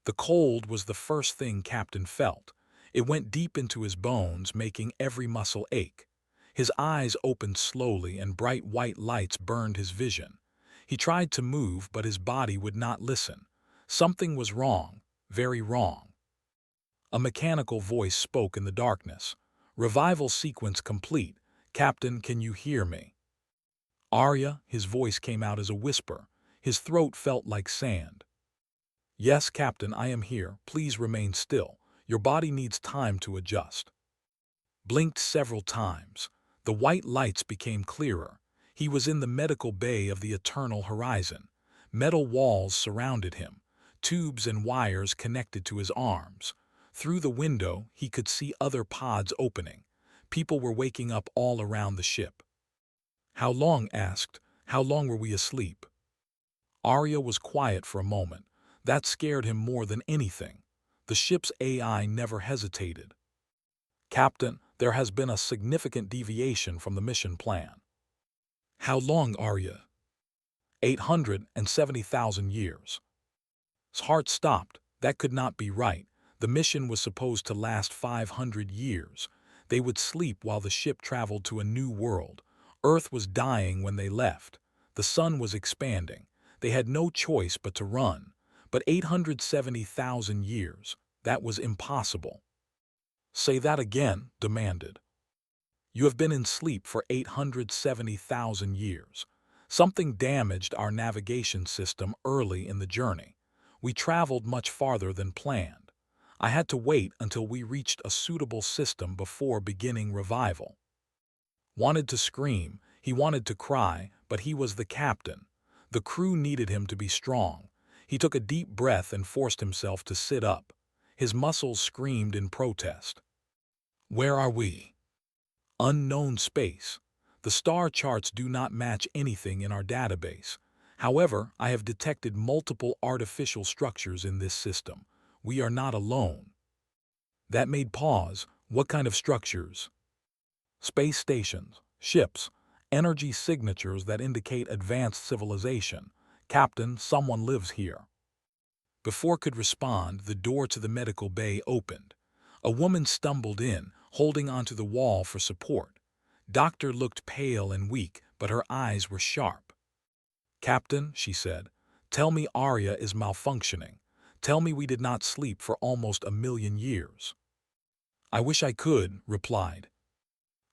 The cold was the first thing Captain felt. It went deep into his bones, making every muscle ache. His eyes opened slowly and bright white lights burned his vision. He tried to move, but his body would not listen. Something was wrong, very wrong. A mechanical voice spoke in the darkness. "Revival sequence complete. Captain, can you hear me?" "Arya," his voice came out as a whisper. His throat felt like sand. "Yes, Captain, I am here. Please remain still. Your body needs time to adjust." Blinked several times. The white lights became clearer. He was in the medical bay of the eternal horizon. Metal walls surrounded him. Tubes and wires connected to his arms. Through the window, he could see other pods opening. People were waking up all around the ship. "How long?" asked. "How long were we asleep?" Arya was quiet for a moment. That scared him more than anything. The ship's AI never hesitated. "Captain, there has been a significant deviation from the mission plan." "How long, Arya?" 870,000 years. His heart stopped. That could not be right. The mission was supposed to last 500 years. They would sleep while the ship traveled to a new world. Earth was dying when they left. The sun was expanding. They had no choice but to run. But 870,000 years, that was impossible. "Say that again," demanded. "You have been in sleep for 870,000 years. Something damaged our navigation system early in the journey. We traveled much farther than planned. I had to wait until we reached a suitable system before beginning revival." Wanted to scream, he wanted to cry, but he was the captain. The crew needed him to be strong. He took a deep breath and forced himself to sit up. His muscles screamed in protest. "Where are we?" "Unknown space. The star charts do not match anything in our database. However, I have detected multiple artificial structures in this system. We are not alone." That made pause. "What kind of structures?" "Space stations, ships, energy signatures that indicate advanced civilization. Captain, someone lives here." Before could respond, the door to the medical bay opened. A woman stumbled in, holding onto the wall for support. Doctor looked pale and weak, but her eyes were sharp. "Captain," she said, "tell me Arya is malfunctioning. Tell me we did not sleep for almost 1,000,000 years." "I wish I could," replied.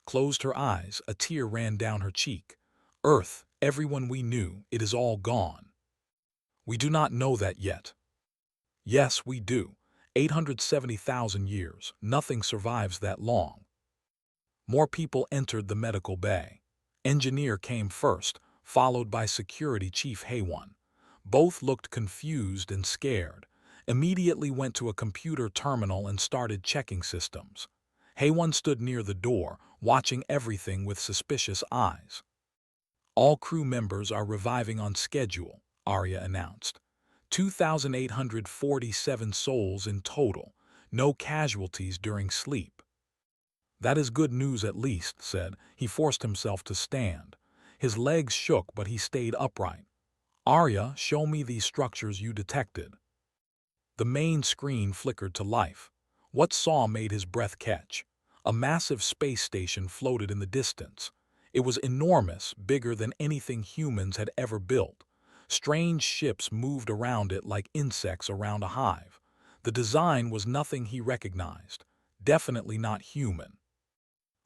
Closed her eyes, a tear ran down her cheek. "Earth, everyone we knew, it is all gone." "We do not know that yet." "Yes, we do. 870,000 years. Nothing survives that long." More people entered the medical bay. Engineer came first, followed by Security Chief Haywan. Both looked confused and scared. Immediately went to a computer terminal and started checking systems. Haywan stood near the door, watching everything with suspicious eyes. "All crew members are reviving on schedule," Arya announced. 2,847 souls in total, no casualties during sleep. "That is good news at least," said. He forced himself to stand. His legs shook, but he stayed upright. "Arya, show me these structures you detected." The main screen flickered to life. What saw made his breath catch. A massive space station floated in the distance. It was enormous, bigger than anything humans had ever built. Strange ships moved around it like insects around a hive. The design was nothing he recognized. Definitely not human.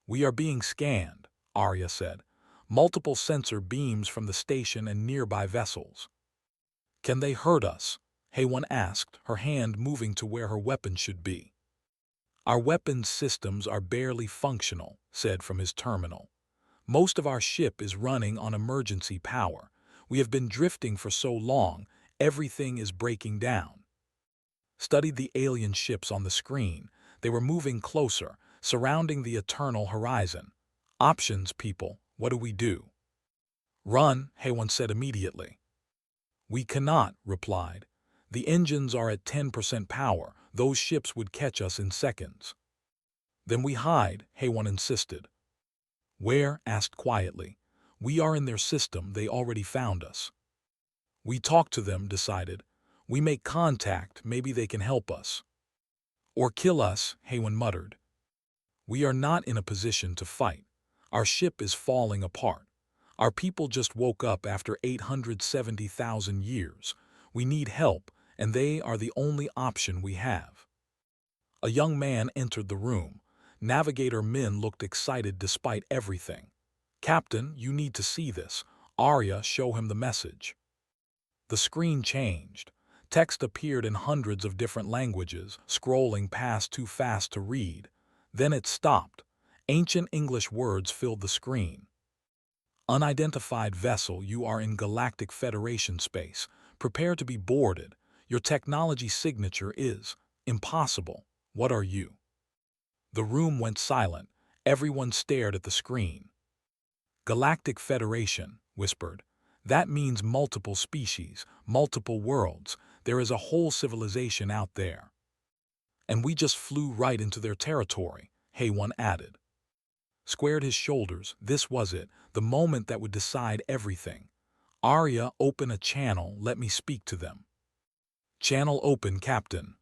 "We are being scanned," Arya said. "Multiple sensor beams from the station and nearby vessels." "Can they hurt us?" Haywan asked, her hand moving to where her weapon should be. "Our weapons systems are barely functional," said from his terminal. "Most of our ship is running on emergency power. We have been drifting for so long, everything is breaking down." Studied the alien ships on the screen. They were moving closer, surrounding the eternal horizon. "Options, people. What do we do?" "Run," Haywan said immediately. "We cannot," replied. "The engines are at 10% power. Those ships would catch us in seconds." "Then we hide," Haywan insisted. "Where?" asked quietly. "We are in their system. They already found us." "We talk to them," decided. We make contact, maybe they can help us. Or kill us, Haywan muttered. We are not in a position to fight. Our ship is falling apart. Our people just woke up after 870,000 years. We need help, and they are the only option we have. A young man entered the room. Navigator Min looked excited despite everything. Captain, you need to see this. Arya, show him the message. The screen changed. Text appeared in hundreds of different languages, scrolling past too fast to read. Then it stopped. Ancient English words filled the screen. Unidentified vessel, you are in Galactic Federation space. Prepare to be boarded. Your technology signature is impossible. What are you? The room went silent. Everyone stared at the screen. Galactic Federation, whispered. That means multiple species, multiple worlds. There is a whole civilization out there. And we just flew right into their territory, Haywan added. Squared his shoulders. This was it, the moment that would decide everything. Arya, open a channel, let me speak to them. Channel open, Captain.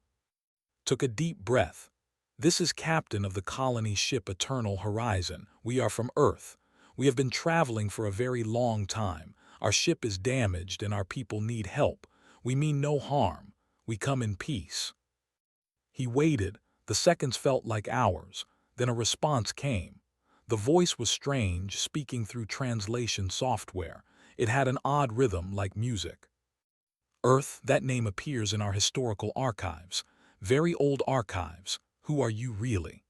Took a deep breath. This is Captain of the colony ship Eternal Horizon. We are from Earth. We have been traveling for a very long time. Our ship is damaged and our people need help. We mean no harm. We come in peace. He waited. The seconds felt like hours. Then a response came. The voice was strange, speaking through translation software. It had an odd rhythm like music. Earth, that name appears in our historical archives. Very old archives. Who are you really?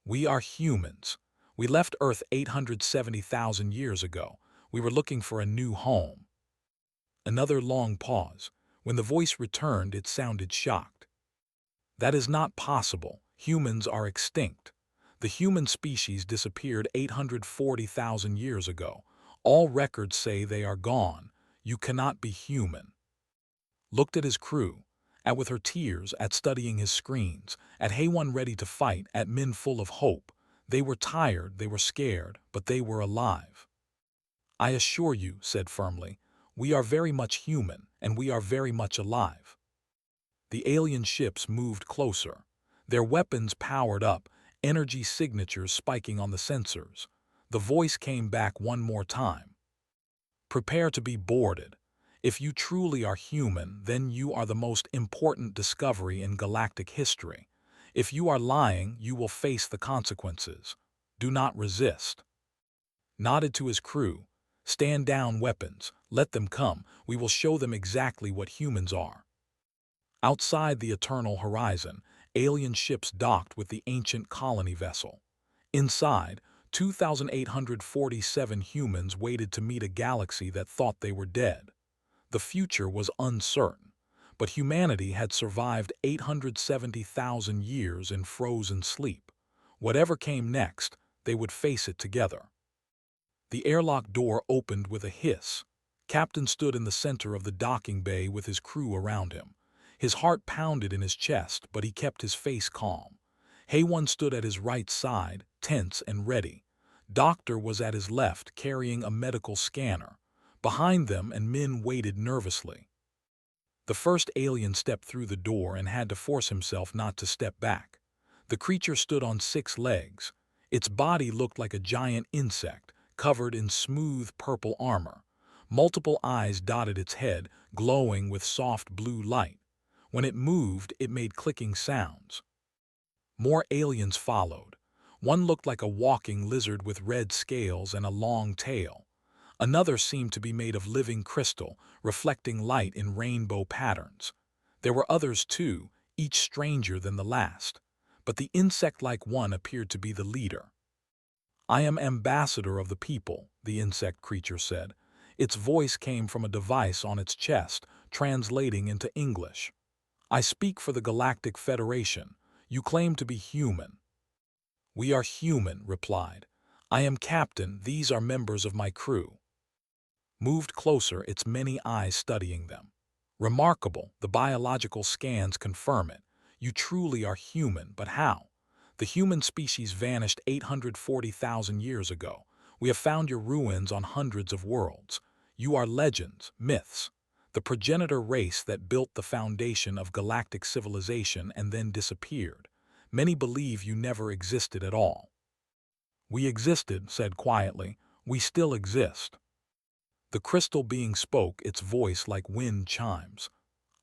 We are humans. We left Earth 870,000 years ago. We were looking for a new home. Another long pause. When the voice returned, it sounded shocked. That is not possible. Humans are extinct. The human species disappeared 840,000 years ago. All records say they are gone. You cannot be human. Looked at his crew, at with her tears, at studying his screens, at Haywan ready to fight, at Min full of hope. They were tired, they were scared, but they were alive. I assure you, said firmly, we are very much human, and we are very much alive. The alien ships moved closer. Their weapons powered up, energy signatures spiking on the sensors. The voice came back one more time. Prepare to be boarded. If you truly are human, then you are the most important discovery in galactic history. If you are lying, you will face the consequences. Do not resist. Nodded to his crew. Stand down, weapons. Let them come. We will show them exactly what humans are. Outside the Eternal Horizon, alien ships docked with the ancient colony vessel. Inside, 2,847 humans waited to meet a galaxy that thought they were dead. The future was uncertain, but humanity had survived 870,000 years in frozen sleep. Whatever came next, they would face it together. The airlock door opened with a hiss. Captain stood in the center of the docking bay with his crew around him. His heart pounded in his chest, but he kept his face calm. Haywan stood at his right side, tense and ready. Doctor was at his left, carrying a medical scanner. Behind them, and Min waited nervously. The first alien stepped through the door and had to force himself not to step back. The creature stood on 6 legs. Its body looked like a giant insect, covered in smooth purple armor. Multiple eyes dotted its head, glowing with soft blue light. When it moved, it made clicking sounds. More aliens followed. One looked like a walking lizard with red scales and a long tail. Another seemed to be made of living crystal, reflecting light in rainbow patterns. There were others too, each stranger than the last. But the insect-like one appeared to be the leader. I am ambassador of the people, the insect creature said. Its voice came from a device on its chest, translating into English. I speak for the Galactic Federation. You claim to be human. We are human, replied. I am captain, these are members of my crew. Moved closer, its many eyes studying them. Remarkable, the biological scans confirm it. You truly are human, but how? The human species vanished 840,000 years ago. We have found your ruins on hundreds of worlds. You are legends, myths. the progenitor race that built the foundation of galactic civilization and then disappeared. Many believe you never existed at all. We existed, said quietly. We still exist. The crystal being spoke, its voice like wind chimes.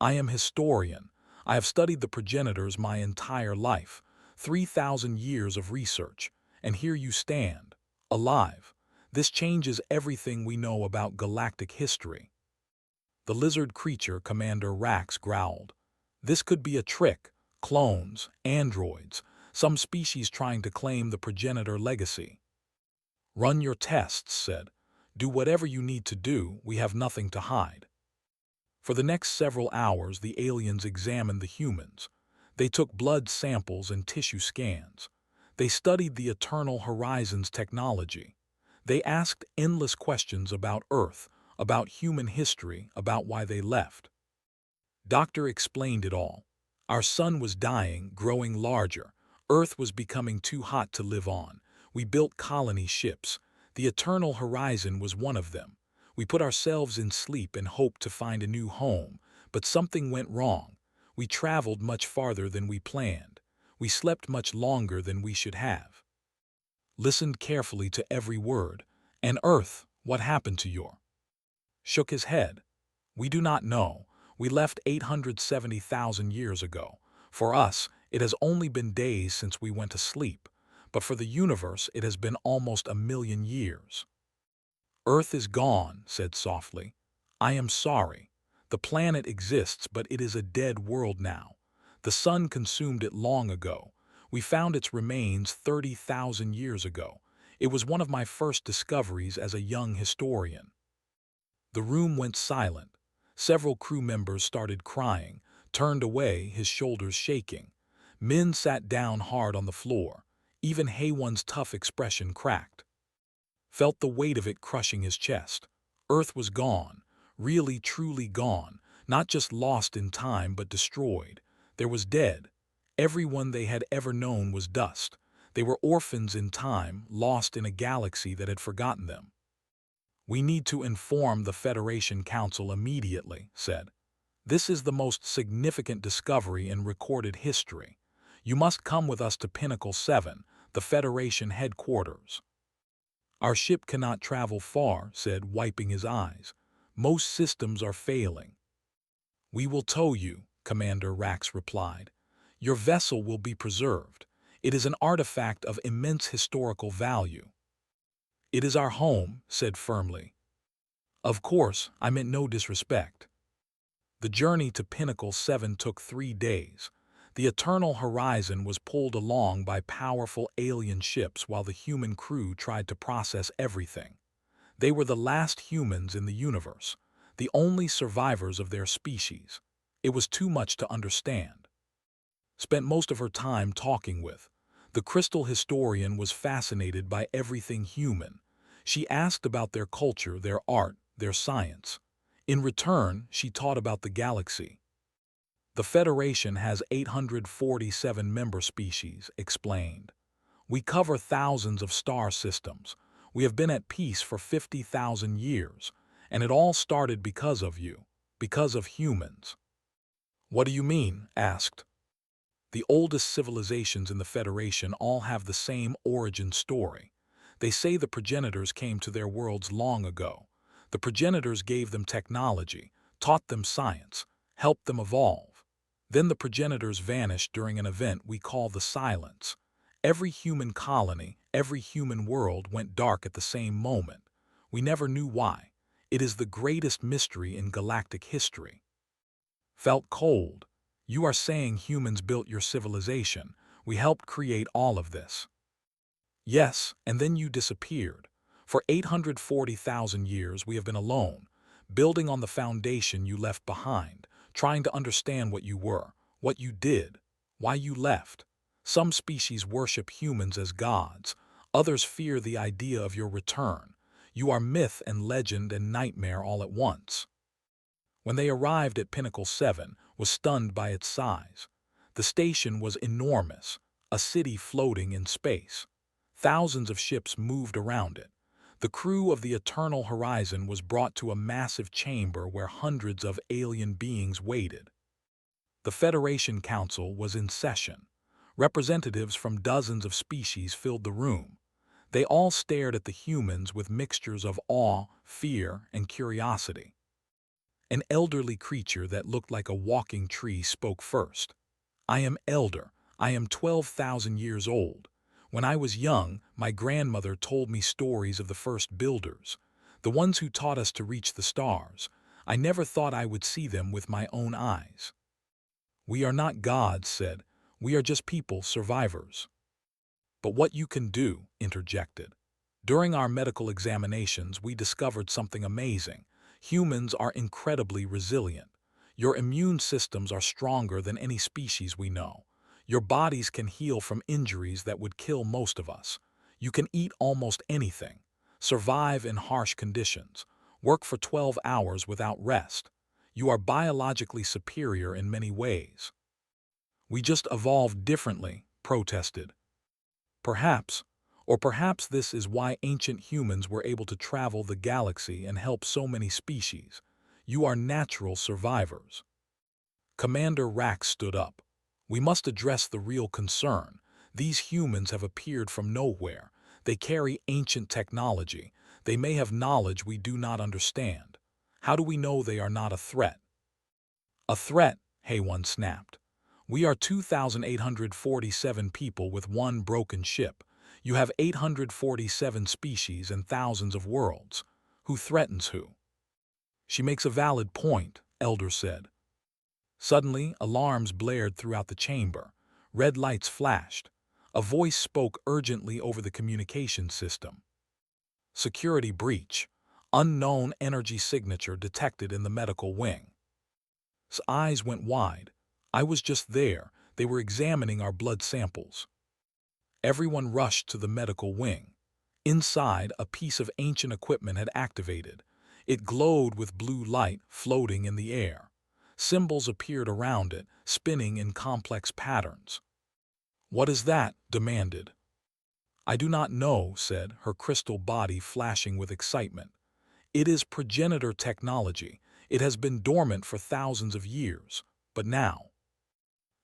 I am historian. I have studied the progenitors my entire life, 3,000 years of research, and here you stand, alive. This changes everything we know about galactic history. The lizard creature, Commander Rax growled. This could be a trick, clones, androids, some species trying to claim the progenitor legacy. Run your tests, said. Do whatever you need to do, we have nothing to hide. For the next several hours, the aliens examined the humans. They took blood samples and tissue scans. They studied the Eternal Horizons technology. They asked endless questions about Earth, about human history, about why they left. Doctor explained it all. Our sun was dying, growing larger. Earth was becoming too hot to live on. We built colony ships. The Eternal Horizon was one of them. We put ourselves in sleep and hoped to find a new home, but something went wrong. We traveled much farther than we planned. We slept much longer than we should have. Listened carefully to every word. And Earth, what happened to your? Shook his head. We do not know. We left 870,000 years ago. For us, it has only been days since we went to sleep, but for the universe it has been almost 1,000,000 years. Earth is gone, said softly. I am sorry. The planet exists, but it is a dead world now. The sun consumed it long ago. We found its remains 30,000 years ago. It was one of my first discoveries as a young historian. The room went silent. Several crew members started crying, turned away, his shoulders shaking. Min sat down hard on the floor. Even Haywan's tough expression cracked. Felt the weight of it crushing his chest. Earth was gone, really truly gone, not just lost in time but destroyed. There was dead. Everyone they had ever known was dust. They were orphans in time, lost in a galaxy that had forgotten them. We need to inform the Federation Council immediately, said. This is the most significant discovery in recorded history. You must come with us to Pinnacle 7, the Federation headquarters. Our ship cannot travel far, said, wiping his eyes. Most systems are failing. We will tow you, Commander Rax replied. Your vessel will be preserved. It is an artifact of immense historical value. It is our home, said firmly. Of course, I meant no disrespect. The journey to Pinnacle 7 took 3 days. The Eternal Horizon was pulled along by powerful alien ships while the human crew tried to process everything. They were the last humans in the universe, the only survivors of their species. It was too much to understand. Spent most of her time talking with. The crystal historian was fascinated by everything human. She asked about their culture, their art, their science. In return, she taught about the galaxy. The Federation has 847 member species, explained. We cover thousands of star systems. We have been at peace for 50,000 years, and it all started because of you, because of humans. What do you mean? Asked. The oldest civilizations in the Federation all have the same origin story. They say the progenitors came to their worlds long ago. The progenitors gave them technology, taught them science, helped them evolve. Then the progenitors vanished during an event we call the Silence. Every human colony, every human world went dark at the same moment. We never knew why. It is the greatest mystery in galactic history. Felt cold. You are saying humans built your civilization. We helped create all of this. Yes, and then you disappeared. For 840,000 years we have been alone, building on the foundation you left behind, trying to understand what you were, what you did, why you left. Some species worship humans as gods. Others fear the idea of your return. You are myth and legend and nightmare all at once. When they arrived at Pinnacle 7, was stunned by its size. The station was enormous, a city floating in space. Thousands of ships moved around it. The crew of the Eternal Horizon was brought to a massive chamber where hundreds of alien beings waited. The Federation Council was in session. Representatives from dozens of species filled the room. They all stared at the humans with mixtures of awe, fear, and curiosity. An elderly creature that looked like a walking tree spoke first. "I am Elder. I am 12,000 years old. When I was young, my grandmother told me stories of the first builders, the ones who taught us to reach the stars. I never thought I would see them with my own eyes." "We are not gods," said. "We are just people, survivors." "But what you can do," interjected. "During our medical examinations, we discovered something amazing. Humans are incredibly resilient. Your immune systems are stronger than any species we know. Your bodies can heal from injuries that would kill most of us. You can eat almost anything, survive in harsh conditions, work for 12 hours without rest. You are biologically superior in many ways." "We just evolved differently," protested. "Perhaps, or perhaps this is why ancient humans were able to travel the galaxy and help so many species. You are natural survivors." Commander Rax stood up. "We must address the real concern. These humans have appeared from nowhere. They carry ancient technology. They may have knowledge we do not understand. How do we know they are not a threat?" "A threat," Hayone snapped. "We are 2,847 people with one broken ship. You have 847 species and thousands of worlds. Who threatens who?" "She makes a valid point," Elder said. Suddenly, alarms blared throughout the chamber. Red lights flashed. A voice spoke urgently over the communication system. "Security breach. Unknown energy signature detected in the medical wing." His eyes went wide. "I was just there. They were examining our blood samples." Everyone rushed to the medical wing. Inside, a piece of ancient equipment had activated. It glowed with blue light, floating in the air. Symbols appeared around it, spinning in complex patterns. "What is that?" demanded. "I do not know," said, her crystal body flashing with excitement. "It is progenitor technology. It has been dormant for thousands of years, but now."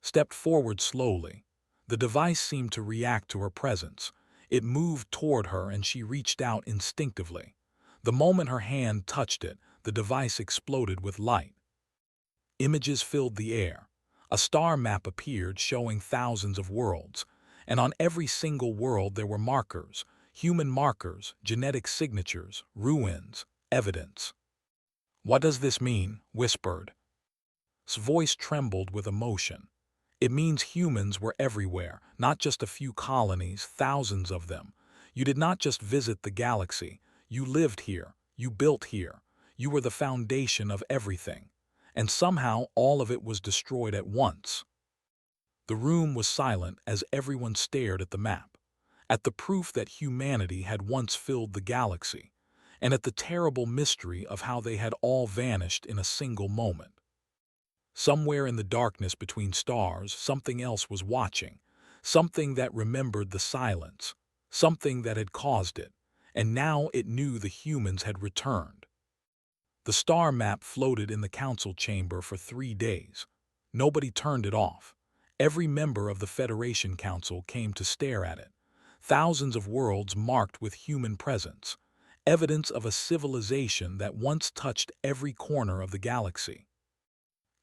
Stepped forward slowly. The device seemed to react to her presence. It moved toward her and she reached out instinctively. The moment her hand touched it, the device exploded with light. Images filled the air. A star map appeared showing thousands of worlds, and on every single world there were markers, human markers, genetic signatures, ruins, evidence. "What does this mean?" whispered. His voice trembled with emotion. "It means humans were everywhere, not just a few colonies, thousands of them. You did not just visit the galaxy. You lived here. You built here. You were the foundation of everything. And somehow all of it was destroyed at once." The room was silent as everyone stared at the map, at the proof that humanity had once filled the galaxy, and at the terrible mystery of how they had all vanished in a single moment. Somewhere in the darkness between stars, something else was watching, something that remembered the silence, something that had caused it, and now it knew the humans had returned. The star map floated in the council chamber for 3 days. Nobody turned it off. Every member of the Federation Council came to stare at it. Thousands of worlds marked with human presence, evidence of a civilization that once touched every corner of the galaxy.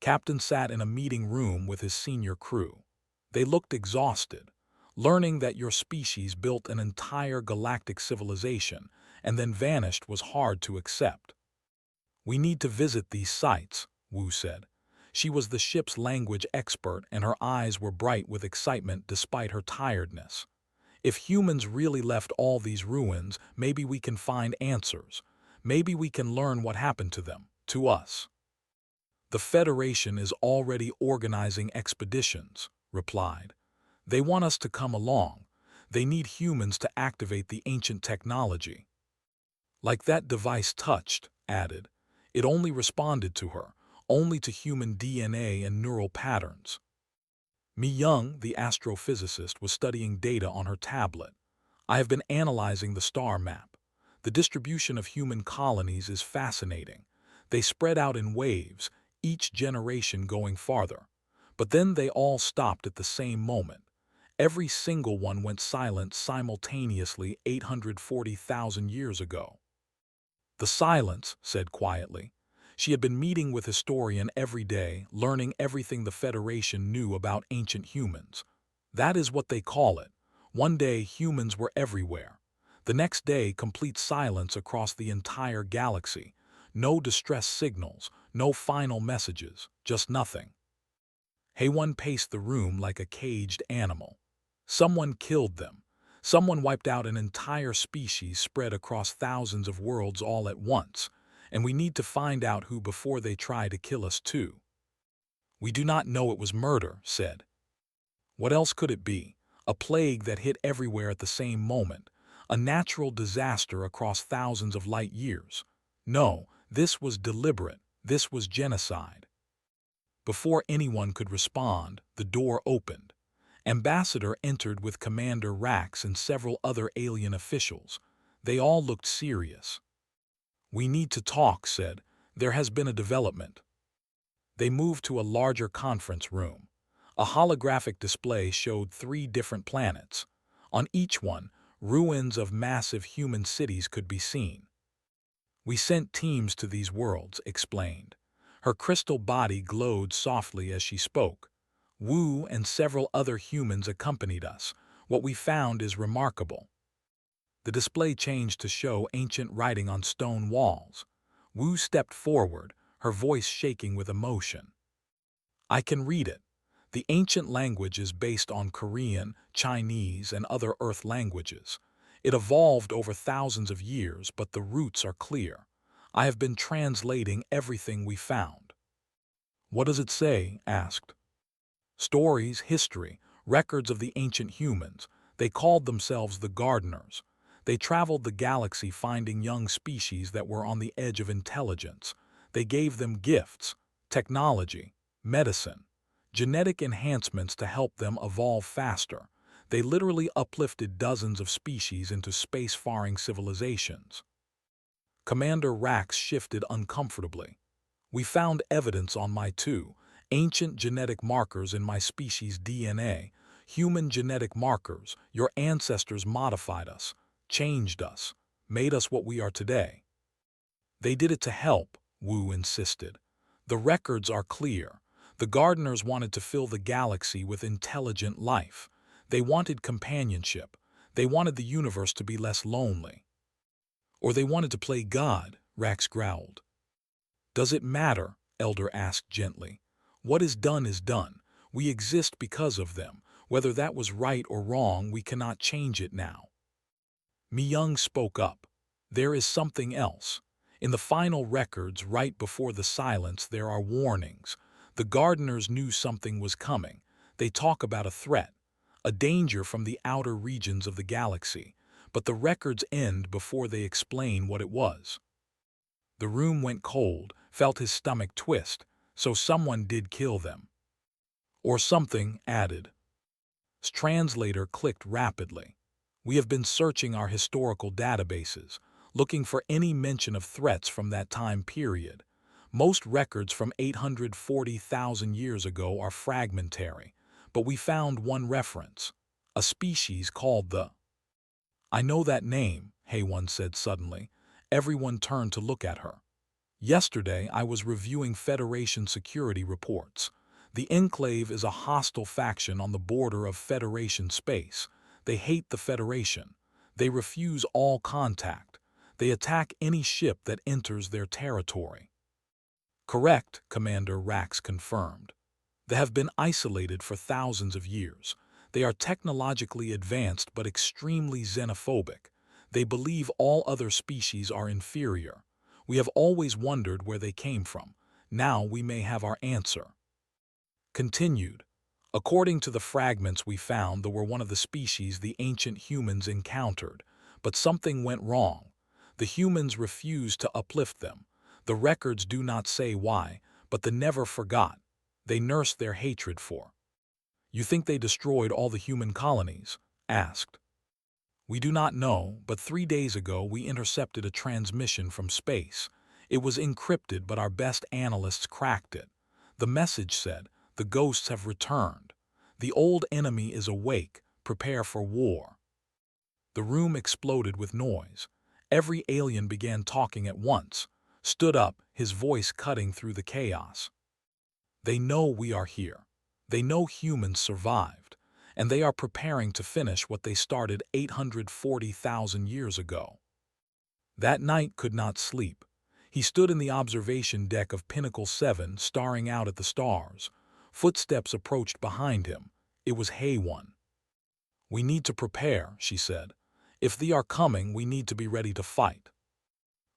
Captain sat in a meeting room with his senior crew. They looked exhausted. Learning that your species built an entire galactic civilization and then vanished was hard to accept. "We need to visit these sites," Wu said. She was the ship's language expert and her eyes were bright with excitement despite her tiredness. "If humans really left all these ruins, maybe we can find answers. Maybe we can learn what happened to them, to us." "The Federation is already organizing expeditions," replied. "They want us to come along. They need humans to activate the ancient technology." "Like that device touched," added. "It only responded to her, only to human DNA and neural patterns." Mi Young, the astrophysicist, was studying data on her tablet. "I have been analyzing the star map. The distribution of human colonies is fascinating. They spread out in waves, each generation going farther. But then they all stopped at the same moment. Every single one went silent simultaneously 840,000 years ago. The silence said quietly. She had been meeting with historian every day, learning everything the Federation knew about ancient humans. That is what they call it. One day humans were everywhere. The next day complete silence across the entire galaxy. No distress signals, no final messages, just nothing. Hayone paced the room like a caged animal. Someone killed them. Someone wiped out an entire species spread across thousands of worlds all at once, and we need to find out who before they try to kill us too. We do not know it was murder, said. What else could it be? A plague that hit everywhere at the same moment, a natural disaster across thousands of light years. No, this was deliberate, this was genocide. Before anyone could respond, the door opened. Ambassador entered with Commander Rax and several other alien officials. They all looked serious. We need to talk, said. There has been a development. They moved to a larger conference room. A holographic display showed 3 different planets. On each one, ruins of massive human cities could be seen. We sent teams to these worlds, explained. Her crystal body glowed softly as she spoke. Wu and several other humans accompanied us. What we found is remarkable. The display changed to show ancient writing on stone walls. Wu stepped forward, her voice shaking with emotion. I can read it. The ancient language is based on Korean, Chinese, and other Earth languages. It evolved over thousands of years, but the roots are clear. I have been translating everything we found. What does it say? Asked. Stories, history, records of the ancient humans. They called themselves the gardeners. They traveled the galaxy finding young species that were on the edge of intelligence. They gave them gifts, technology, medicine, genetic enhancements to help them evolve faster. They literally uplifted dozens of species into space-faring civilizations. Commander Rax shifted uncomfortably. We found evidence on my ancient genetic markers in my species' DNA, human genetic markers. Your ancestors modified us, changed us, made us what we are today. They did it to help, Wu insisted. The records are clear. The gardeners wanted to fill the galaxy with intelligent life. They wanted companionship. They wanted the universe to be less lonely. Or they wanted to play God, Rax growled. Does it matter? Elder asked gently. What is done is done. We exist because of them. Whether that was right or wrong, we cannot change it now. Mi-young spoke up. There is something else. In the final records, right before the silence, there are warnings. The gardeners knew something was coming. They talk about a threat, a danger from the outer regions of the galaxy, but the records end before they explain what it was. The room went cold, felt his stomach twist, so someone did kill them. Or something, added. Translator clicked rapidly. We have been searching our historical databases, looking for any mention of threats from that time period. Most records from 840,000 years ago are fragmentary, but we found one reference, a species called the... I know that name, Hayone said suddenly. Everyone turned to look at her. Yesterday, I was reviewing Federation security reports. The Enclave is a hostile faction on the border of Federation space. They hate the Federation. They refuse all contact. They attack any ship that enters their territory. Correct, Commander Rax confirmed. They have been isolated for thousands of years. They are technologically advanced but extremely xenophobic. They believe all other species are inferior. We have always wondered where they came from. Now we may have our answer. Continued. According to the fragments we found, they were one of the species the ancient humans encountered, but something went wrong. The humans refused to uplift them. The records do not say why, but they never forgot. They nursed their hatred for. You think they destroyed all the human colonies? Asked. We do not know, but 3 days ago we intercepted a transmission from space. It was encrypted, but our best analysts cracked it. The message said, "The ghosts have returned. The old enemy is awake. Prepare for war." The room exploded with noise. Every alien began talking at once, stood up, his voice cutting through the chaos. They know we are here. They know humans survived, and they are preparing to finish what they started 840,000 years ago. That night could not sleep. He stood in the observation deck of Pinnacle 7, staring out at the stars. Footsteps approached behind him. It was HFY. "We need to prepare," she said. "If they are coming, we need to be ready to fight."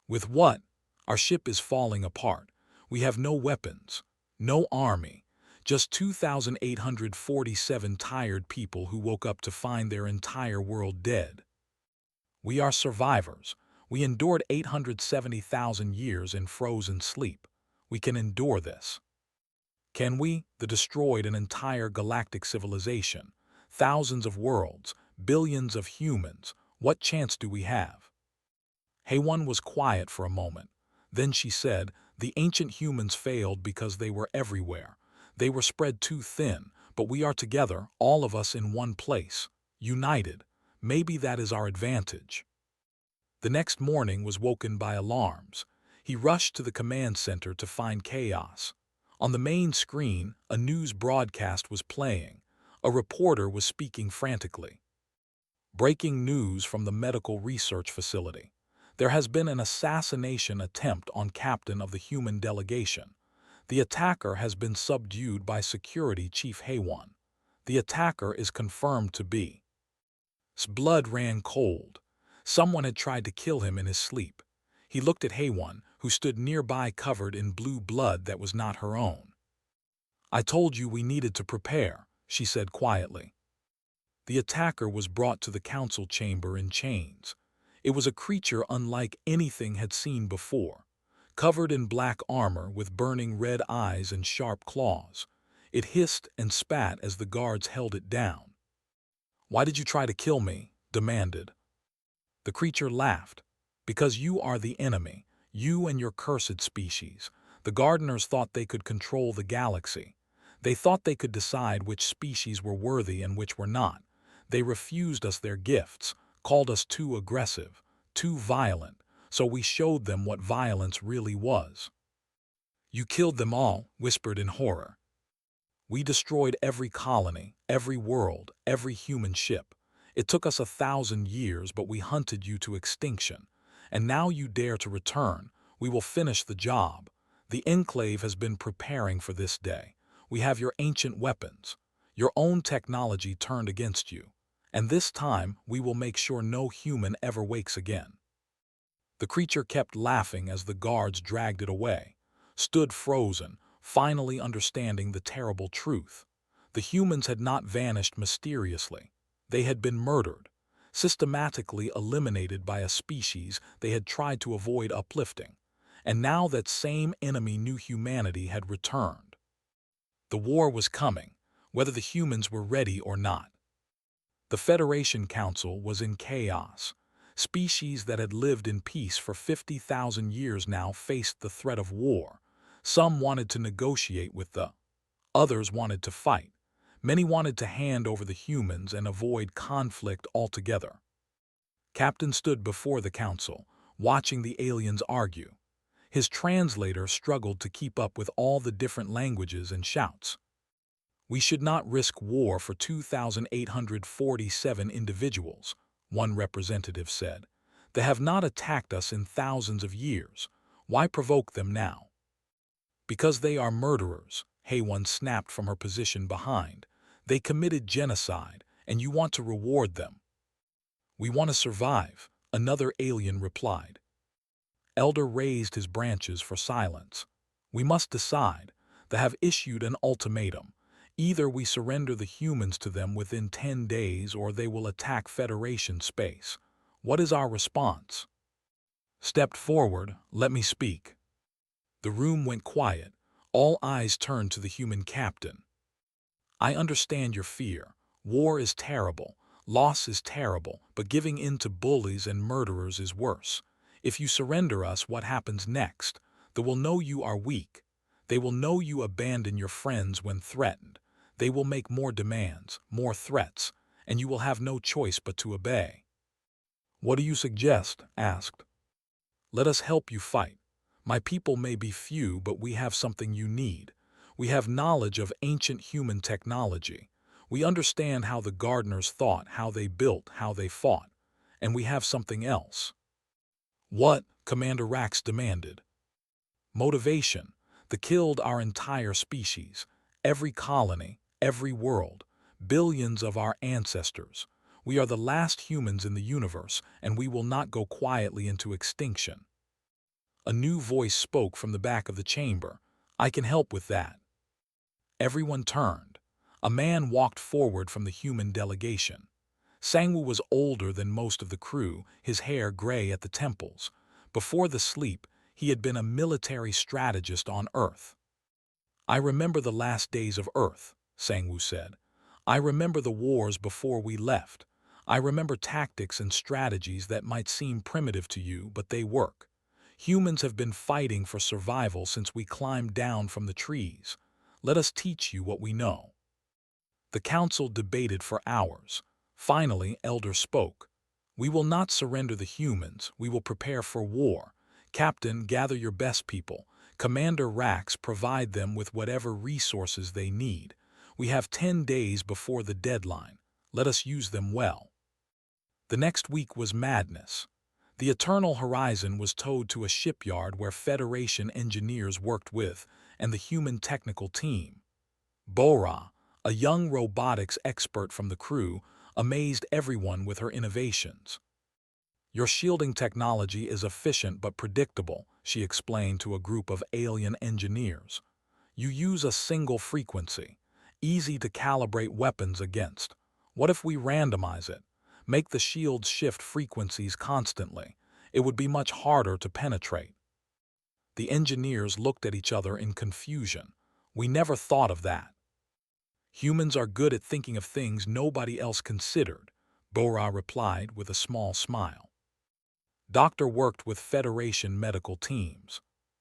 "With what? Our ship is falling apart. We have no weapons, no army, just 2,847 tired people who woke up to find their entire world dead. We are survivors. We endured 870,000 years in frozen sleep. We can endure this." Can we? They destroyed an entire galactic civilization, thousands of worlds, billions of humans. What chance do we have? HFY was quiet for a moment. Then she said, "The ancient humans failed because they were everywhere. They were spread too thin, but we are together, all of us in one place, united. Maybe that is our advantage." The next morning was woken by alarms. He rushed to the command center to find chaos. On the main screen, a news broadcast was playing. A reporter was speaking frantically. "Breaking news from the medical research facility. There has been an assassination attempt on captain of the human delegation. The attacker has been subdued by Security Chief HFY. The attacker is confirmed to be." Blood ran cold. Someone had tried to kill him in his sleep. He looked at HFY, who stood nearby covered in blue blood that was not her own. "I told you we needed to prepare," she said quietly. The attacker was brought to the council chamber in chains. It was a creature unlike anything had seen before, covered in black armor with burning red eyes and sharp claws. It hissed and spat as the guards held it down. "Why did you try to kill me?" demanded. The creature laughed. "Because you are the enemy, you and your cursed species. The gardeners thought they could control the galaxy. They thought they could decide which species were worthy and which were not. They refused us their gifts, called us too aggressive, too violent, so we showed them what violence really was." "You killed them all," whispered in horror. "We destroyed every colony, every world, every human ship. It took us 1,000 years, but we hunted you to extinction. And now you dare to return. We will finish the job. The Enclave has been preparing for this day. We have your ancient weapons, your own technology turned against you. And this time, we will make sure no human ever wakes again." The creature kept laughing as the guards dragged it away, stood frozen, finally understanding the terrible truth. The humans had not vanished mysteriously. They had been murdered, systematically eliminated by a species they had tried to avoid uplifting. And now that same enemy knew humanity had returned. The war was coming, whether the humans were ready or not. The Federation Council was in chaos. Species that had lived in peace for 50,000 years now faced the threat of war. Some wanted to negotiate with the others wanted to fight. Many wanted to hand over the humans and avoid conflict altogether. Captain stood before the council, watching the aliens argue. His translator struggled to keep up with all the different languages and shouts. "We should not risk war for 2,847 individuals," one representative said. "They have not attacked us in thousands of years. Why provoke them now?" "Because they are murderers," HFY snapped from her position behind. "They committed genocide, and you want to reward them." "We want to survive," another alien replied. Elder raised his branches for silence. "We must decide. They have issued an ultimatum. Either we surrender the humans to them within 10 days or they will attack Federation space. What is our response?" Stepped forward, "Let me speak." The room went quiet. All eyes turned to the human captain. "I understand your fear. War is terrible. Loss is terrible, but giving in to bullies and murderers is worse. If you surrender us, what happens next? They will know you are weak. They will know you abandon your friends when threatened. They will make more demands, more threats, and you will have no choice but to obey. What do you suggest? Asked. Let us help you fight. My people may be few, but we have something you need. We have knowledge of ancient human technology. We understand how the gardeners thought, how they built, how they fought. And we have something else. What? Commander Rax demanded. Motivation. They killed our entire species, every colony, every world, billions of our ancestors. We are the last humans in the universe, and we will not go quietly into extinction. A new voice spoke from the back of the chamber. I can help with that. Everyone turned. A man walked forward from the human delegation. Sangwoo was older than most of the crew, his hair gray at the temples. Before the sleep, he had been a military strategist on Earth. I remember the last days of Earth, Sangwoo said. I remember the wars before we left. I remember tactics and strategies that might seem primitive to you, but they work. Humans have been fighting for survival since we climbed down from the trees. Let us teach you what we know. The council debated for hours. Finally, Elder spoke. We will not surrender the humans. We will prepare for war. Captain, gather your best people. Commander Rax, provide them with whatever resources they need. We have 10 days before the deadline. Let us use them well. The next week was madness. The Eternal Horizon was towed to a shipyard where Federation engineers worked with, and the human technical team. Bora, a young robotics expert from the crew, amazed everyone with her innovations. Your shielding technology is efficient but predictable, she explained to a group of alien engineers. You use a single frequency, easy to calibrate weapons against. What if we randomize it? Make the shields shift frequencies constantly. It would be much harder to penetrate. The engineers looked at each other in confusion. We never thought of that. Humans are good at thinking of things nobody else considered, Bora replied with a small smile. Doctor worked with Federation medical teams.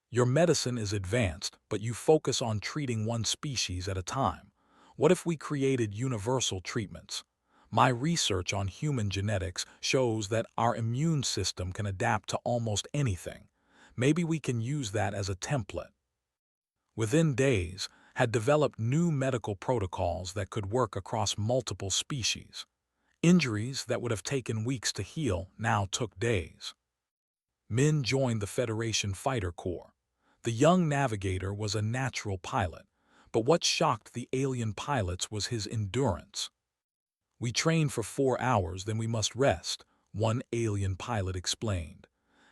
Your medicine is advanced, but you focus on treating one species at a time. What if we created universal treatments? My research on human genetics shows that our immune system can adapt to almost anything. Maybe we can use that as a template. Within days, had developed new medical protocols that could work across multiple species. Injuries that would have taken weeks to heal now took days. Min joined the Federation Fighter Corps. The young navigator was a natural pilot, but what shocked the alien pilots was his endurance. We train for 4 hours, then we must rest, one alien pilot explained.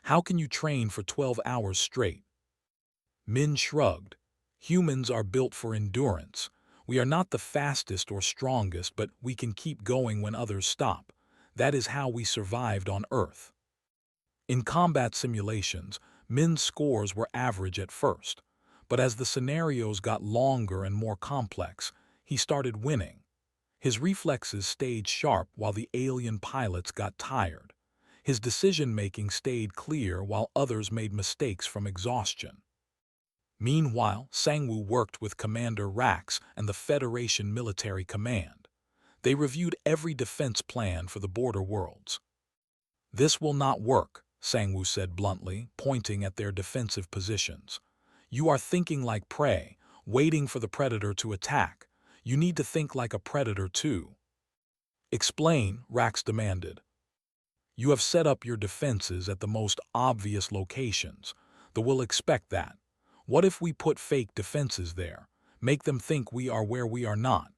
How can you train for 12 hours straight? Min shrugged. Humans are built for endurance. We are not the fastest or strongest, but we can keep going when others stop. That is how we survived on Earth. In combat simulations, Min's scores were average at first, but as the scenarios got longer and more complex, he started winning. His reflexes stayed sharp while the alien pilots got tired. His decision-making stayed clear while others made mistakes from exhaustion. Meanwhile, Sangwoo worked with Commander Rax and the Federation Military Command. They reviewed every defense plan for the border worlds. This will not work, Sangwoo said bluntly, pointing at their defensive positions. You are thinking like prey, waiting for the predator to attack. You need to think like a predator too. Explain, Rax demanded. You have set up your defenses at the most obvious locations. They will expect that. What if we put fake defenses there, make them think we are where we are not,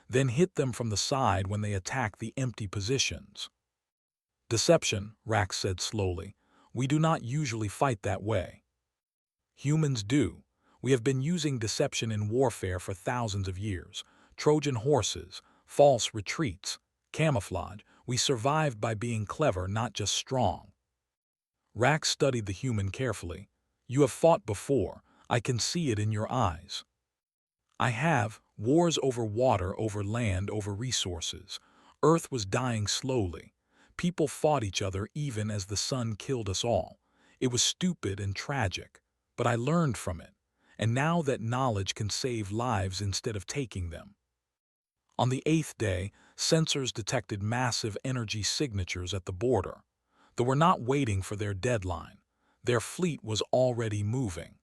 then hit them from the side when they attack the empty positions? Deception, Rax said slowly. We do not usually fight that way. Humans do. We have been using deception in warfare for thousands of years. Trojan horses, false retreats, camouflage. We survived by being clever, not just strong. Rax studied the human carefully. You have fought before. I can see it in your eyes. I have. Wars over water, over land, over resources. Earth was dying slowly. People fought each other even as the sun killed us all. It was stupid and tragic, but I learned from it, and now that knowledge can save lives instead of taking them. On the 8th day, sensors detected massive energy signatures at the border. They were not waiting for their deadline. Their fleet was already moving.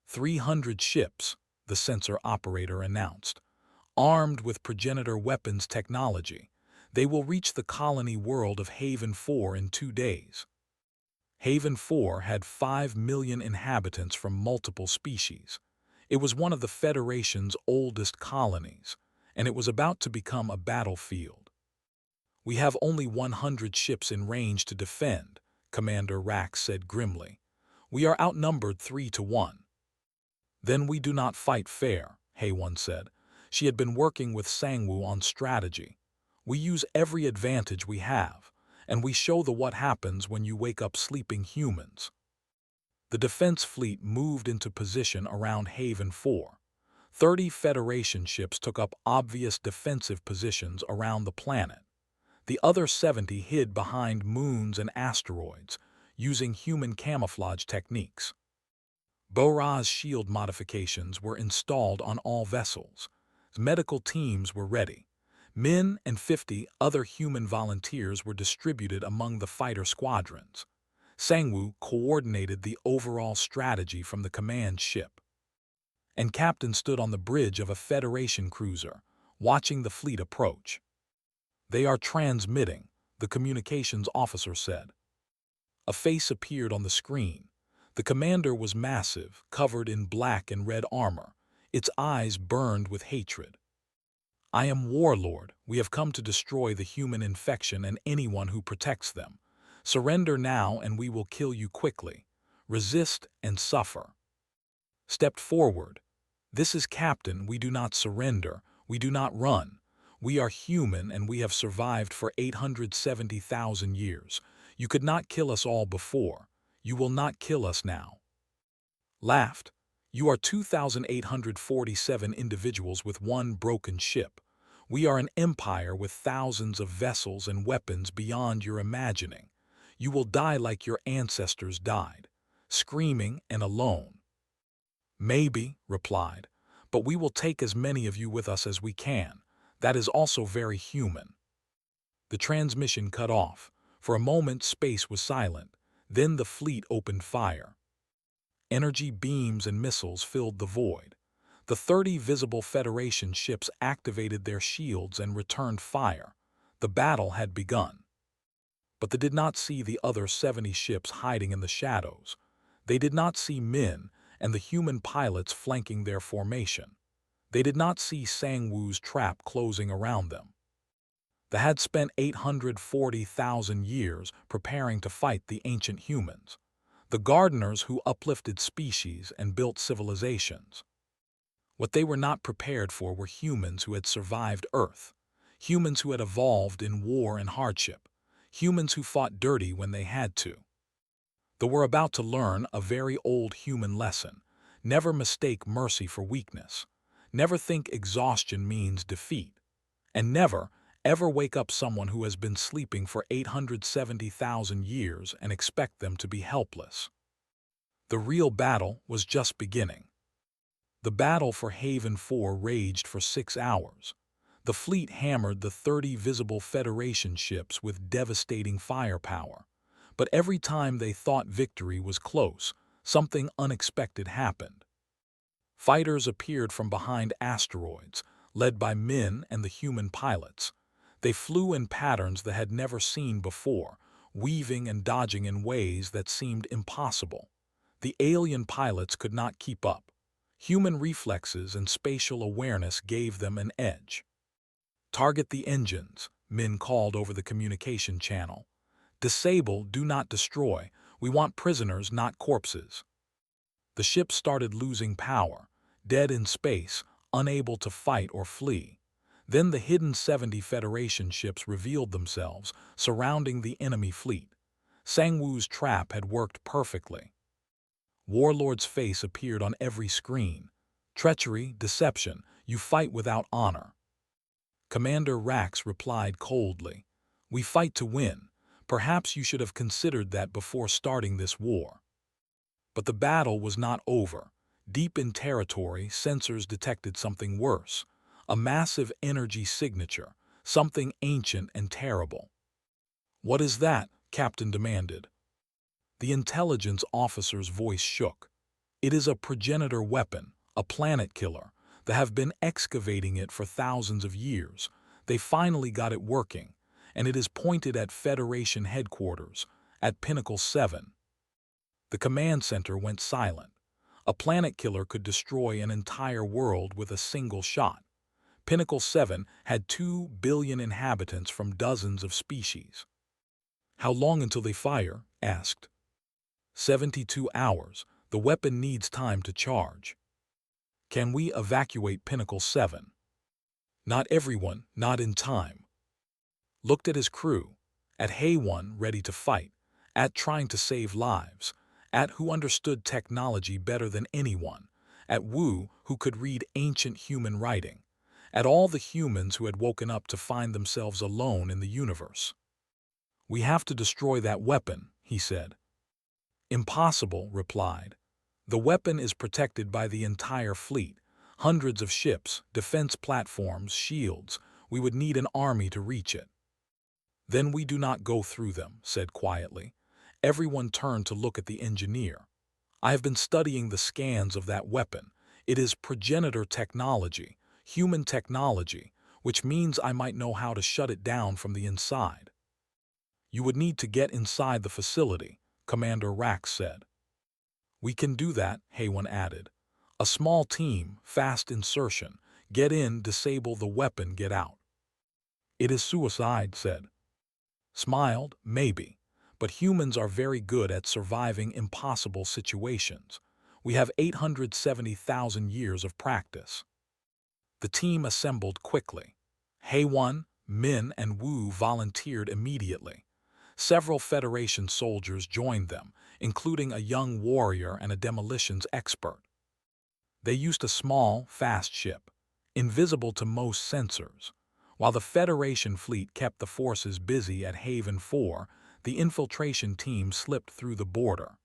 300 ships, the sensor operator announced. Armed with progenitor weapons technology, they will reach the colony world of Haven 4 in 2 days. Haven 4 had 5 million inhabitants from multiple species. It was one of the Federation's oldest colonies, and it was about to become a battlefield. "We have only 100 ships in range to defend," Commander Rax said grimly. "We are outnumbered 3 to 1. "Then we do not fight fair," Haywon said. She had been working with Sangwoo on strategy. "We use every advantage we have, and we show the what happens when you wake up sleeping humans." The defense fleet moved into position around Haven 4. 30 Federation ships took up obvious defensive positions around the planet. The other 70 hid behind moons and asteroids, using human camouflage techniques. Bora's shield modifications were installed on all vessels. Medical teams were ready. Min and 50 other human volunteers were distributed among the fighter squadrons. Sangwoo coordinated the overall strategy from the command ship. And Captain stood on the bridge of a Federation cruiser, watching the fleet approach. "They are transmitting," the communications officer said. A face appeared on the screen. The commander was massive, covered in black and red armor. Its eyes burned with hatred. "I am Warlord. We have come to destroy the human infection and anyone who protects them. Surrender now and we will kill you quickly. Resist and suffer." Stepped forward. "This is Captain. We do not surrender. We do not run. We are human and we have survived for 870,000 years. You could not kill us all before. You will not kill us now." Laughed. "You are 2,847 individuals with one broken ship. We are an empire with thousands of vessels and weapons beyond your imagining. You will die like your ancestors died, screaming and alone." "Maybe," replied, "but we will take as many of you with us as we can. That is also very human." The transmission cut off. For a moment space was silent. Then the fleet opened fire. Energy beams and missiles filled the void. The 30 visible Federation ships activated their shields and returned fire. The battle had begun. But they did not see the other 70 ships hiding in the shadows. They did not see Min and the human pilots flanking their formation. They did not see Sangwoo's trap closing around them. They had spent 840,000 years preparing to fight the ancient humans, the gardeners who uplifted species and built civilizations. What they were not prepared for were humans who had survived Earth, humans who had evolved in war and hardship, humans who fought dirty when they had to. They were about to learn a very old human lesson: never mistake mercy for weakness, never think exhaustion means defeat, and never, ever wake up someone who has been sleeping for 870,000 years and expect them to be helpless. The real battle was just beginning. The battle for Haven 4 raged for 6 hours. The fleet hammered the 30 visible Federation ships with devastating firepower. But every time they thought victory was close, something unexpected happened. Fighters appeared from behind asteroids, led by Min and the human pilots. They flew in patterns they had never seen before, weaving and dodging in ways that seemed impossible. The alien pilots could not keep up. Human reflexes and spatial awareness gave them an edge. "Target the engines," Min called over the communication channel. "Disable, do not destroy. We want prisoners, not corpses." The ship started losing power, dead in space, unable to fight or flee. Then the hidden 70 Federation ships revealed themselves, surrounding the enemy fleet. Sangwoo's trap had worked perfectly. Warlord's face appeared on every screen. "Treachery, deception, you fight without honor." Commander Rax replied coldly. We fight to win. Perhaps you should have considered that before starting this war. But the battle was not over. Deep in territory, sensors detected something worse. A massive energy signature, something ancient and terrible. What is that? Captain demanded. The intelligence officer's voice shook. It is a progenitor weapon, a planet killer. They have been excavating it for thousands of years. They finally got it working, and it is pointed at Federation headquarters, at Pinnacle 7. The command center went silent. A planet killer could destroy an entire world with a single shot. Pinnacle 7 had 2 billion inhabitants from dozens of species. How long until they fire? Asked. 72 hours. The weapon needs time to charge. Can we evacuate Pinnacle 7? Not everyone, not in time. Looked at his crew, at Hay-1 ready to fight, at trying to save lives, at who understood technology better than anyone, at Wu who could read ancient human writing, at all the humans who had woken up to find themselves alone in the universe. We have to destroy that weapon, he said. Impossible, replied. The weapon is protected by the entire fleet, hundreds of ships, defense platforms, shields. We would need an army to reach it. Then we do not go through them, said quietly. Everyone turned to look at the engineer. I have been studying the scans of that weapon. It is progenitor technology, human technology, which means I might know how to shut it down from the inside. You would need to get inside the facility, Commander Rax said. We can do that, Hay-1 added. A small team, fast insertion. Get in, disable the weapon, get out. It is suicide, said. Smiled, maybe. But humans are very good at surviving impossible situations. We have 870,000 years of practice. The team assembled quickly. Hay-1, Min, and Wu volunteered immediately. Several Federation soldiers joined them, including a young warrior and a demolitions expert. They used a small, fast ship, invisible to most sensors. While the Federation fleet kept the forces busy at Haven 4, the infiltration team slipped through the border.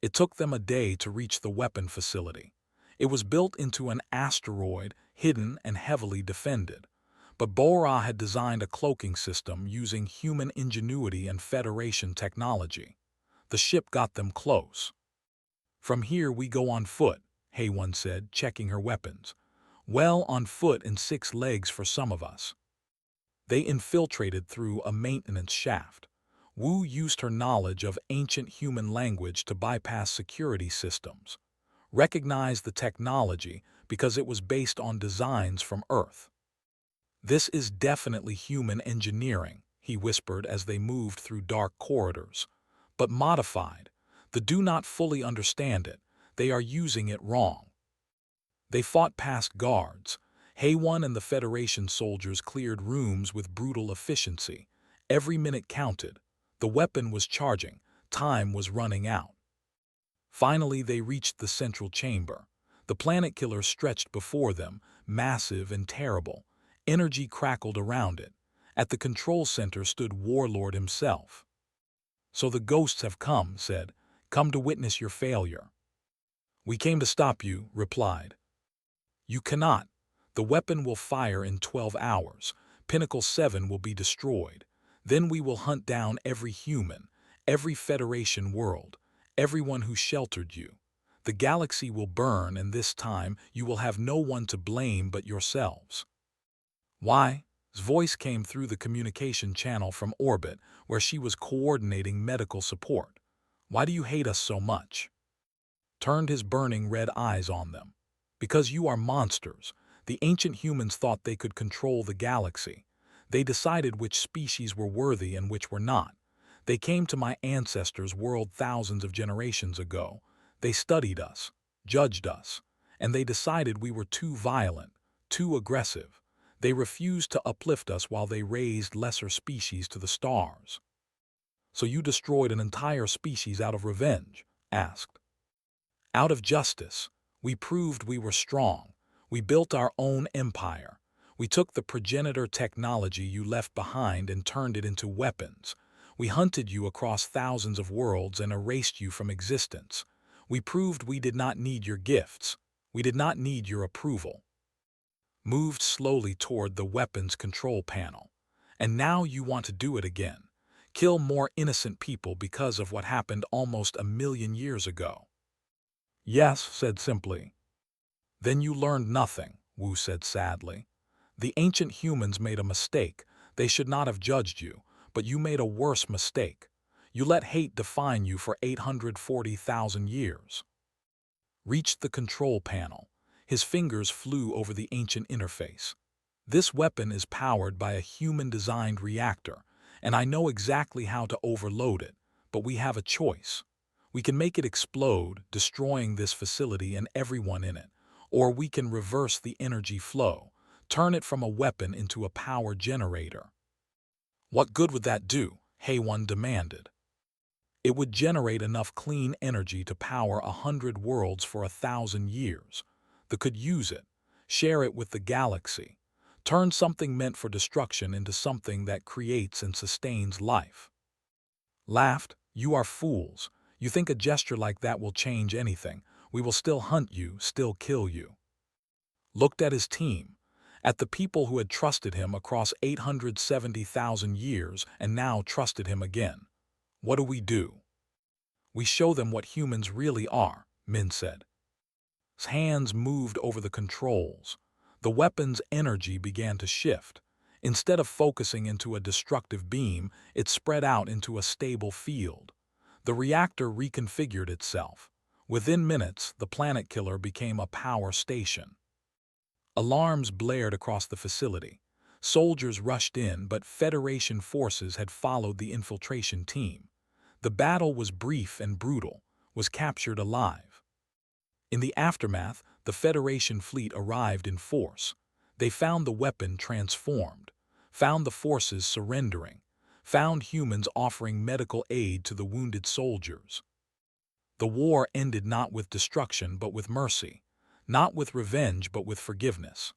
It took them a day to reach the weapon facility. It was built into an asteroid, hidden and heavily defended. But Bora had designed a cloaking system using human ingenuity and Federation technology. The ship got them close. From here we go on foot, Hay-1 said, checking her weapons. Well, on foot and 6 legs for some of us. They infiltrated through a maintenance shaft. Wu used her knowledge of ancient human language to bypass security systems. Recognized the technology because it was based on designs from Earth. This is definitely human engineering, he whispered as they moved through dark corridors. But modified. They do not fully understand it. They are using it wrong. They fought past guards. Hay-1 and the Federation soldiers cleared rooms with brutal efficiency. Every minute counted. The weapon was charging. Time was running out. Finally, they reached the central chamber. The planet killer stretched before them, massive and terrible. Energy crackled around it. At the control center stood Warlord himself. So the ghosts have come, said. Come to witness your failure. We came to stop you, replied. You cannot. The weapon will fire in 12 hours. Pinnacle 7 will be destroyed. Then we will hunt down every human, every Federation world, everyone who sheltered you. The galaxy will burn, and this time you will have no one to blame but yourselves. Why? His voice came through the communication channel from orbit, where she was coordinating medical support. Why do you hate us so much? Turned his burning red eyes on them. Because you are monsters. The ancient humans thought they could control the galaxy. They decided which species were worthy and which were not. They came to my ancestors' world thousands of generations ago. They studied us, judged us, and they decided we were too violent, too aggressive. They refused to uplift us while they raised lesser species to the stars. So you destroyed an entire species out of revenge? Asked. Out of justice. We proved we were strong. We built our own empire. We took the progenitor technology you left behind and turned it into weapons. We hunted you across thousands of worlds and erased you from existence. We proved we did not need your gifts. We did not need your approval. Moved slowly toward the weapons control panel. And now you want to do it again. Kill more innocent people because of what happened almost 1,000,000 years ago. Yes, said simply. Then you learned nothing, Wu said sadly. The ancient humans made a mistake. They should not have judged you, but you made a worse mistake. You let hate define you for 840,000 years. Reached the control panel. His fingers flew over the ancient interface. This weapon is powered by a human-designed reactor, and I know exactly how to overload it, but we have a choice. We can make it explode, destroying this facility and everyone in it, or we can reverse the energy flow, turn it from a weapon into a power generator. What good would that do? Haywon demanded. It would generate enough clean energy to power 100 worlds for 1,000 years. That could use it, share it with the galaxy, turn something meant for destruction into something that creates and sustains life. Laughed, you are fools. You think a gesture like that will change anything. We will still hunt you, still kill you. Looked at his team, at the people who had trusted him across 870,000 years and now trusted him again. What do? We show them what humans really are, Min said. His hands moved over the controls. The weapon's energy began to shift. Instead of focusing into a destructive beam, it spread out into a stable field. The reactor reconfigured itself. Within minutes, the planet killer became a power station. Alarms blared across the facility. Soldiers rushed in, but Federation forces had followed the infiltration team. The battle was brief and brutal, was captured alive. In the aftermath, the Federation fleet arrived in force. They found the weapon transformed, found the forces surrendering, found humans offering medical aid to the wounded soldiers. The war ended not with destruction but with mercy, not with revenge but with forgiveness.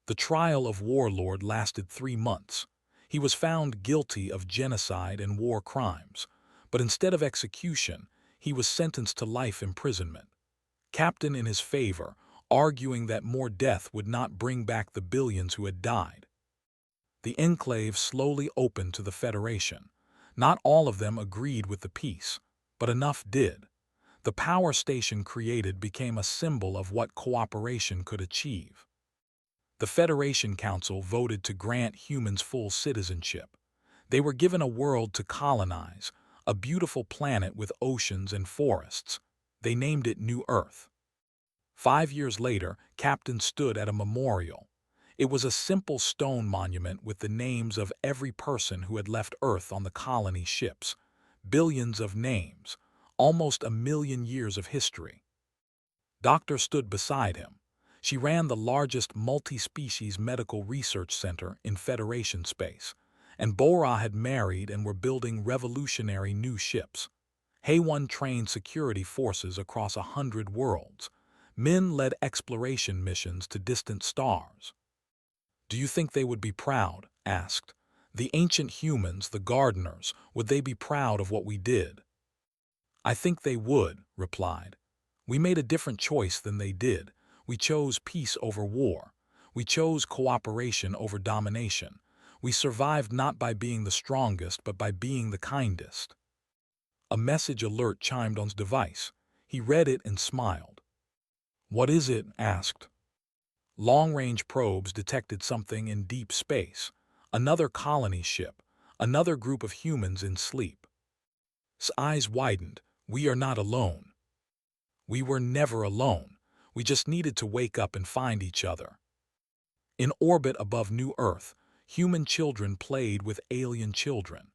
The trial of Warlord lasted 3 months. He was found guilty of genocide and war crimes, but instead of execution, he was sentenced to life imprisonment. Captain in his favor, arguing that more death would not bring back the billions who had died. The enclave slowly opened to the Federation. Not all of them agreed with the peace, but enough did. The power station created became a symbol of what cooperation could achieve. The Federation Council voted to grant humans full citizenship. They were given a world to colonize, a beautiful planet with oceans and forests. They named it New Earth. 5 years later, Captain stood at a memorial. It was a simple stone monument with the names of every person who had left Earth on the colony ships. Billions of names, almost 1,000,000 years of history. Doctor stood beside him. She ran the largest multi-species medical research center in Federation space, and Bora had married and were building revolutionary new ships. Haywon trained security forces across 100 worlds. Min led exploration missions to distant stars. Do you think they would be proud? Asked. The ancient humans, the gardeners, would they be proud of what we did? I think they would, replied. We made a different choice than they did. We chose peace over war. We chose cooperation over domination. We survived not by being the strongest, but by being the kindest. A message alert chimed on his device. He read it and smiled. What is it? Asked. Long-range probes detected something in deep space. Another colony ship. Another group of humans in sleep. His eyes widened. We are not alone. We were never alone. We just needed to wake up and find each other. In orbit above New Earth, human children played with alien children.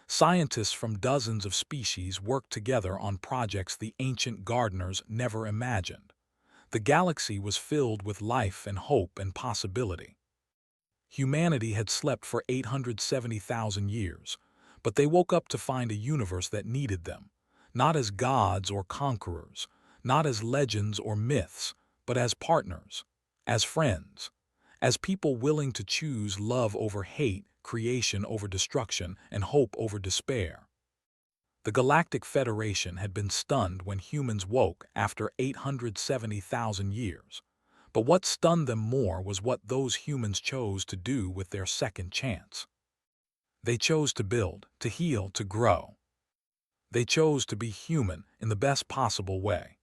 Scientists from dozens of species worked together on projects the ancient gardeners never imagined. The galaxy was filled with life and hope and possibility. Humanity had slept for 870,000 years, but they woke up to find a universe that needed them, not as gods or conquerors, not as legends or myths, but as partners, as friends. as people willing to choose love over hate, creation over destruction, and hope over despair. The Galactic Federation had been stunned when humans woke after 870,000 years. But what stunned them more was what those humans chose to do with their second chance. They chose to build, to heal, to grow. They chose to be human in the best possible way.